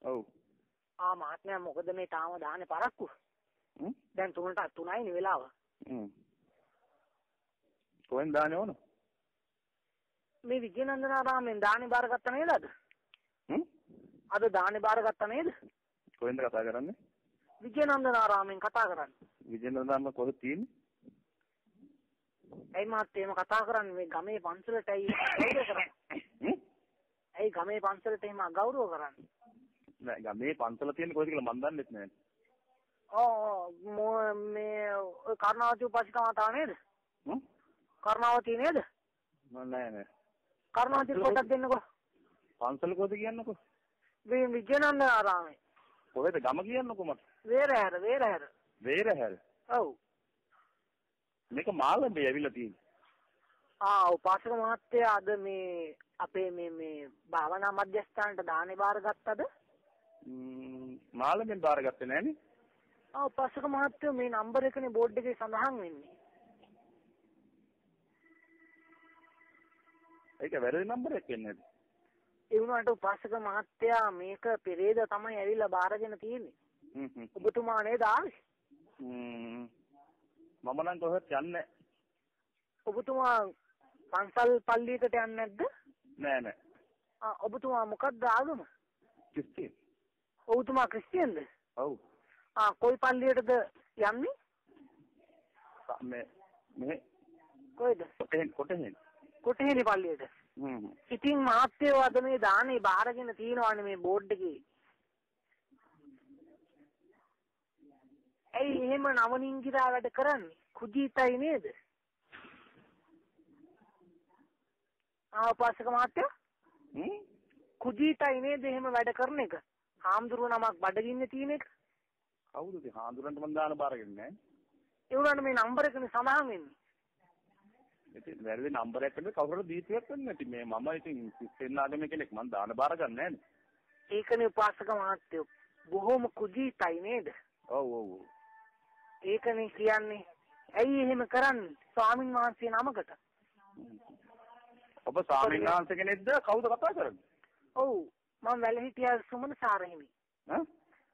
ඔව්. මහත්මයා මොකද මේ තාම දාන්නේ පරක්කු? දැන් 3:03යිනේ වෙලාව. කොහෙන් දාන්නේ ඕන? මේ විජේනන්දනාරාමෙන් දානේ බාරගත්ත නේද අද? අද දානේ බාරගත්ත නේද? කොහෙන්ද කතා කරන්නේ? විජේනන්දනාරාමෙන් කතා කරන්නේ. විජේනන්දනාරාම කොහෙද තියෙන්නේ? ඇයි මහත්තයා එහෙම කතා කරන්නේ? මේ ගමේ පන්සලට ඇයි ගෞරව කරන්නේ? ඇයි ගමේ පන්සලට එහෙම අගෞරව කරන්නේ? නෑ ගමේ පන්සල තියෙන්නේ කොහෙද කියලා මන් දන්නෙත් නෑ. මේ කර්ණාවති උපාසිකා මාතාව නේද? කර්ණාවති නේද? නෑ. කර්ණාවති පොතක් දෙන්නකෝ. පන්සල කොහෙද කියන්නකෝ? මේ විජේනන්දනාරාමේ. කොහෙද ගම කියන්නකෝ මට? වේරහැර. වේරහැර. ඔව්. මේක මාළඹේ ඇවිල්ලා තියෙන්නේ. උපාසක මහත්තයා අද මේ අපේ මේ භාවනා මධ්‍යස්ථානට දානේ බාරගත්තද? මාළඹෙන් බාරගත්තේ නෑනේ. උපාසක මහත්තයා මේ නම්බර එකනේ බෝඩ් එකේ සඳහන් වෙන්නේ. ඒක වැරදි නම්බර් එකක් වෙන්නේ නැද්ද? ඒ වුණාට උපාසක මහත්තයා මේක පෙරේද තමයි ඇවිල්ලා බාරගෙන තියෙන්නේ. ඔබතුමා නේද ආවේ? මම නම් කොහෙත් යන්නේ. ඔබතුමා පන්සල් පල්ලියකට යන්නේ නැද්ද? නෑ. ඔබතුමා මොකක්ද ආගම? ක්‍රිස්තියානි. ඔබතුමා ක්‍රිස්තියානිද? ඔව්. කොයි පල්ලියටද යන්නේ? මේ කොයිද? කොටහෙනි පල්ලියට. ඉතින් මහත්තයෝ අද මේ දානේ බාරගෙන තියෙනවානේ මේ බෝඩ් එකේ. ඇයි එහෙම නවනින්ගිරා වැඩ කරන්නේ? කුජීතයි නේද? උපාසක මහත්තයා? කුජීතයි නේද එහෙම වැඩ කරන එක? හාමුදුරුවෝ නමක් බඩගින්නේ තියෙන එක? කවුරුද හාමුදුරන්ට මන් දාන බාරගෙන නෑ. ඒ වුණාට මේ නම්බර එකනේ සඳහන් වෙන්නේ. ඉතින් වැරදි නම්බර් එකකට කවුරුද දීපියක් වෙන්නේ නැති මේ මම ඉතින් ක්‍රිස්තියානි ආගමේ කෙනෙක් මන් දාන බාර ගන්න නෑනේ. ඒකනේ උපාසක මහත්තයෝ බොහොම කුජීතයි නේද? ඔව්. ඒකනේ කියන්නේ. ඇයි එහෙම කරන්නේ? ස්වාමින් වහන්සේ නමකට. ඔබ ස්වාමීන් වහන්සේ කෙනෙක්ද? කවුද කතා කරන්නේ? ඔව් මම වැලහිටියා සුමන සාරහිමි.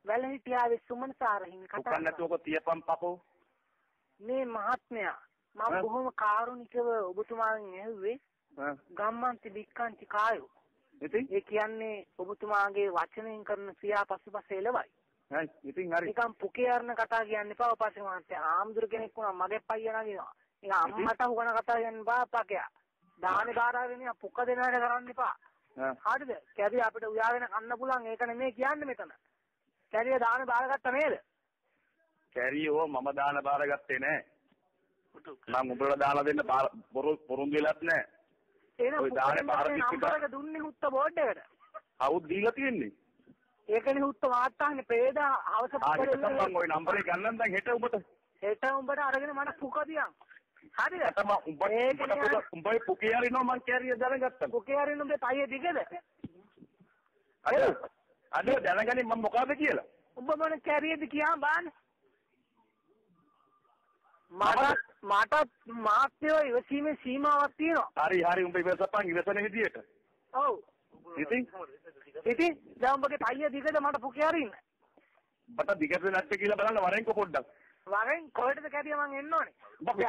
වැලහිටියාවේ සුමන සාරහිමි කතා කරන්නේ. නැතුව තියපම් පපෝ. මේ මහත්මයා මම බොහොම කාරුණිකව ඔබතුමාගෙන් ඇහුවේ ගම්මන්ති බික්කන්ති කායෝ. ඒ කියන්නේ ඔබතුමාගේ වචනයෙන් කරන ක්‍රියා පසුපස එළවයි. ඉතින් හරි. නිකන් පුකේ අරන කතා කියන්න එපා උපාසක මහත්තයා. ආම්දුර කෙනෙක් වුණා මගේ පයියා නගිනවා. නිකන් අම්මට උගන කතා කියන්න බා පකයා. දානේ බාරගෙන පුක දෙන වැඩ කරන්න එපා. හරිද? කැරිය අපිට උයාගෙන කන්න පුළුවන් ඒක නෙමෙයි කියන්නේ මෙතන. කැරිය දානේ බාරගත්ත නේද? කැරියෝ මම දාන බාරගත්තේ නෑ. මම උඹලා දාලා දෙන්න පොරොන්දු වෙලත් නෑ. ඔය දානේ නම්බර එක දුන්නේ හුත්ත බෝඩ් එකට. අවුත් දීලා තියෙන්නේ. ඒකනේ හුත්ත වාර්තාන්නේ පෙරේද හවස පුකරෙල්ල. මම ওই නම්බරේ ගන්නම් දැන් හෙට උඹට. හෙට උඹට අරගෙන මට පුක දියන්. හරිද? උඹයි පුකේ හරිනවා මං කැරිය දැනගත්තා. පුකේ හරින උඹේ පයියේ දිගද? අද දැනගන්නේ මම මොකද කියලා. උඹ මොන කැරියද කියන් බාන්න. මට මාත්‍යෝ ඉවසීමේ සීමාවක් තියෙනවා. හරි උඹ ඉවසපන් ඉවසන විදියට. ඔව්. ඉතින් දැන් උඹගේ පයිය දිගද මට පුකේ හරින්න. මට දිගද නැත්te කියලා බලන්න වරෙන්කෝ පොඩ්ඩක්. වරෙන් කොහෙටද කැරිය මං එන්න ඕනේ. උඹගේ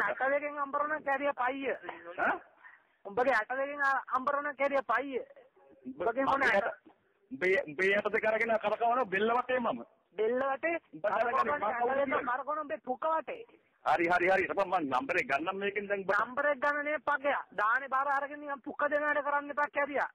අටවැගෙන් අම්බරන කැරිය පයිය. උඹගේ අටවැගෙන් අම්බරන කැරිය පයිය. උඹගේ මොන උඹේ යටද කරගෙන කරකවන බෙල්ල වටේ මම. බෙල්ල වටේ කරකවන උඹේ පුක වටේ. හරි මම නම්බරේ ගන්නම් මේකෙන් දැන් නම්බරේ ගන්න නේ පගයා. දානේ බාර අරගෙන නිකන් පුක දෙන වැඩ කරන්න එපා කැරියා.